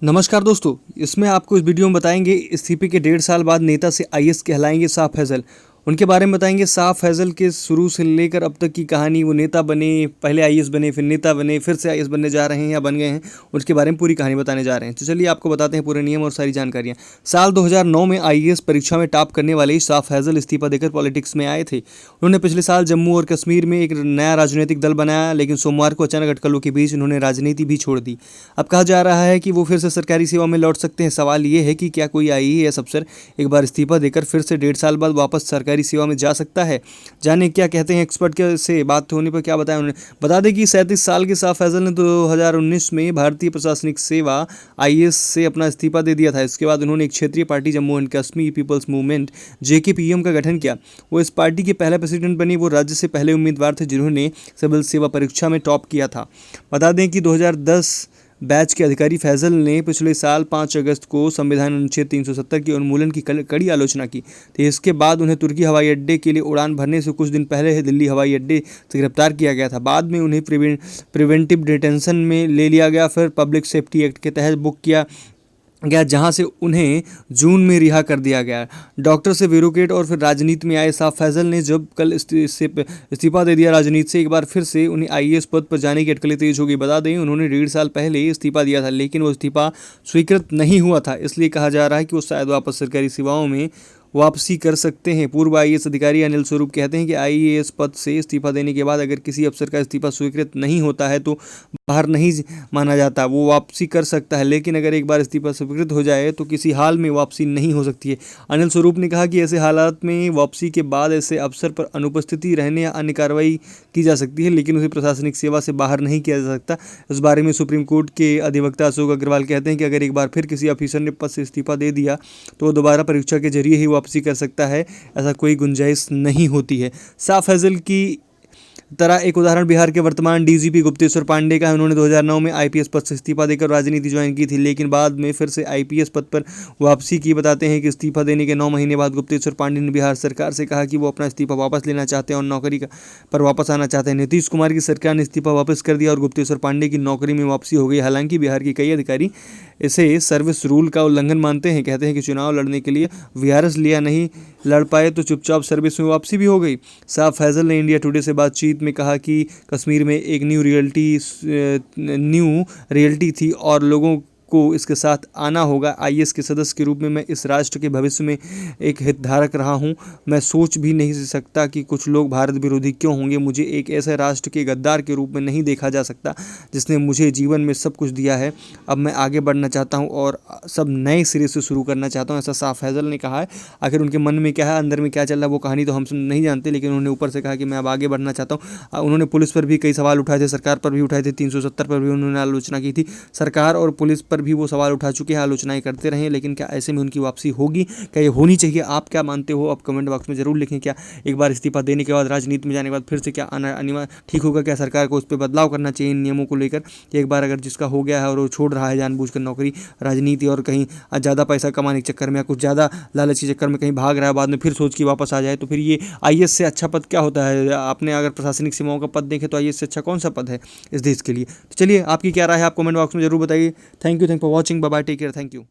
नमस्कार दोस्तों, इसमें आपको इस वीडियो में बताएंगे इस्तीफे के 1.5 साल बाद नेता से आईएएस कहलाएंगे शाह फैजल। उनके बारे में बताएंगे शाह फैजल के शुरू से लेकर अब तक की कहानी। वो नेता बने, पहले आईएएस बने, फिर नेता बने, फिर से आईएएस बनने जा रहे हैं या बन गए हैं, उसके बारे में पूरी कहानी बताने जा रहे हैं। तो चलिए आपको बताते हैं पूरे नियम और सारी जानकारियाँ। साल 2009 में आईएएस परीक्षा में टॉप करने वाले शाह फैजल इस्तीफा देकर पॉलिटिक्स में आए थे। उन्होंने पिछले साल जम्मू और कश्मीर में एक नया राजनीतिक दल बनाया, लेकिन सोमवार को अचानक अटकलों के बीच उन्होंने राजनीति भी छोड़ दी। अब कहा जा रहा है कि वो फिर से सरकारी सेवा में लौट सकते हैं। सवाल ये है कि क्या कोई आईएएस अफसर एक बार इस्तीफा देकर फिर से 1.5 साल बाद वापस सरकारी सेवा में जा सकता है? जाने क्या कहते हैं एक्सपर्ट के से बात होने पर क्या बताया उन्होंने। बता दें कि 37 साल के शाह फैजल ने 2019 में भारतीय प्रशासनिक सेवा आईएएस से अपना इस्तीफा दे दिया था। इसके बाद उन्होंने एक क्षेत्रीय party Jammu and Kashmir people's movement JKPM का गठन किया। वो इस पार्टी के पहले प्रेसिडेंट बने। वो राज्य से पहले उम्मीदवार थे जिन्होंने सिविल सेवा परीक्षा में टॉप किया था। बता दें कि 2010 बैच के अधिकारी फैजल ने पिछले साल 5 अगस्त को संविधान अनुच्छेद 370 के उन्मूलन की कड़ी आलोचना की थी। इसके बाद उन्हें तुर्की हवाई अड्डे के लिए उड़ान भरने से कुछ दिन पहले दिल्ली हवाई अड्डे से गिरफ्तार किया गया था। बाद में उन्हें प्रिवेंटिव डिटेंशन में ले लिया गया, फिर पब्लिक सेफ्टी एक्ट के तहत बुक किया गया, जहां से उन्हें जून में रिहा कर दिया गया। डॉक्टर से ब्यूरोक्रेट और फिर राजनीति में आए शाह फैजल ने जब कल इस्तीफा दे दिया राजनीति से, एक बार फिर से उन्हें आईएएस पद पर जाने की अटकलें तेज हो गई। बता दें उन्होंने 1.5 साल पहले इस्तीफा दिया था, लेकिन वो इस्तीफा स्वीकृत नहीं हुआ था। इसलिए कहा जा रहा है कि वो शायद वापस सरकारी सेवाओं में वापसी कर सकते हैं। पूर्व आईएएस अधिकारी अनिल स्वरूप कहते हैं कि आईएएस पद से इस्तीफा देने के बाद अगर किसी अफसर का इस्तीफा स्वीकृत नहीं होता है तो बाहर नहीं माना जाता, वो वापसी कर सकता है। लेकिन अगर एक बार इस्तीफा स्वीकृत हो जाए तो किसी हाल में वापसी नहीं हो सकती है। अनिल स्वरूप ने कहा कि ऐसे हालात में वापसी के बाद ऐसे अफसर पर अनुपस्थिति रहने या अन्य कार्रवाई की जा सकती है, लेकिन उसे प्रशासनिक सेवा से बाहर नहीं किया जा सकता। इस बारे में सुप्रीम कोर्ट के अधिवक्ता अशोक अग्रवाल कहते हैं कि अगर एक बार फिर किसी ऑफिसर ने पद से इस्तीफा दे दिया तो वो दोबारा परीक्षा के जरिए ही वापसी कर सकता है, ऐसा कोई गुंजाइश नहीं होती है। शाह फैजल की तरह एक उदाहरण बिहार के वर्तमान डीजीपी गुप्तेश्वर पांडे का है। उन्होंने 2009 में आईपीएस पद से इस्तीफा देकर राजनीति ज्वाइन की थी, लेकिन बाद में फिर से आईपीएस पद पर वापसी की। बताते हैं कि इस्तीफा देने के 9 महीने बाद गुप्तेश्वर पांडे ने बिहार सरकार से कहा कि वो अपना इस्तीफा वापस लेना चाहते हैं और नौकरी पर वापस आना चाहते हैं। नीतीश कुमार की सरकार ने इस्तीफा वापस कर दिया और गुप्तेश्वर पांडे की नौकरी में वापसी हो गई। हालांकि बिहार के कई अधिकारी इसे सर्विस रूल का उल्लंघन मानते हैं। कहते हैं कि चुनाव लड़ने के लिए वीआरएस लिया, नहीं लड़ पाए तो चुपचाप सर्विस में वापसी भी हो गई। शाह फैजल ने इंडिया टुडे से बातचीत में कहा कि कश्मीर में एक न्यू रियलिटी थी और लोगों को इसके साथ आना होगा। आईएएस के सदस्य के रूप में मैं इस राष्ट्र के भविष्य में एक हितधारक रहा हूं। मैं सोच भी नहीं सकता कि कुछ लोग भारत विरोधी क्यों होंगे। मुझे एक ऐसे राष्ट्र के गद्दार के रूप में नहीं देखा जा सकता जिसने मुझे जीवन में सब कुछ दिया है। अब मैं आगे बढ़ना चाहता हूं और सब नए सिरे से शुरू करना चाहता हूं, ऐसा शाह फैजल ने कहा है। आखिर उनके मन में क्या है, अंदर में क्या चल रहा है, वो कहानी तो हम नहीं जानते, लेकिन उन्होंने ऊपर से कहा कि मैं अब आगे बढ़ना चाहता हूँ। उन्होंने पुलिस पर भी कई सवाल उठाए थे, सरकार पर भी उठाए थे, 370 पर भी उन्होंने आलोचना की थी। सरकार और पुलिस पर भी वो सवाल उठा चुके हैं, आलोचनाएं करते रहे, लेकिन क्या ऐसे में उनकी वापसी होगी? क्या ये होनी चाहिए? आप क्या मानते हो? आप कमेंट बॉक्स में जरूर लिखें। क्या एक बार इस्तीफा देने के बाद राजनीति में जाने के बाद फिर से क्या आना अनिवार्य ठीक होगा? क्या सरकार को उस पर बदलाव करना चाहिए इन नियमों को लेकर? एक बार अगर जिसका हो गया है और वो छोड़ रहा है जानबूझकर नौकरी, राजनीति और कहीं ज़्यादा पैसा कमाने के चक्कर में या कुछ ज़्यादा लालच के चक्कर में कहीं भाग रहा है, बाद में फिर सोच के वापस आ जाए, तो फिर ये आईएएस से अच्छा पद क्या होता है? आपने अगर प्रशासनिक सेवाओं का पद देखे तो आईएएस से अच्छा कौन सा पद है इस देश के लिए? तो चलिए आपकी क्या राय है, आप कमेंट बॉक्स में जरूर बताइए। Thank you for watching. Bye bye, take care, thank you.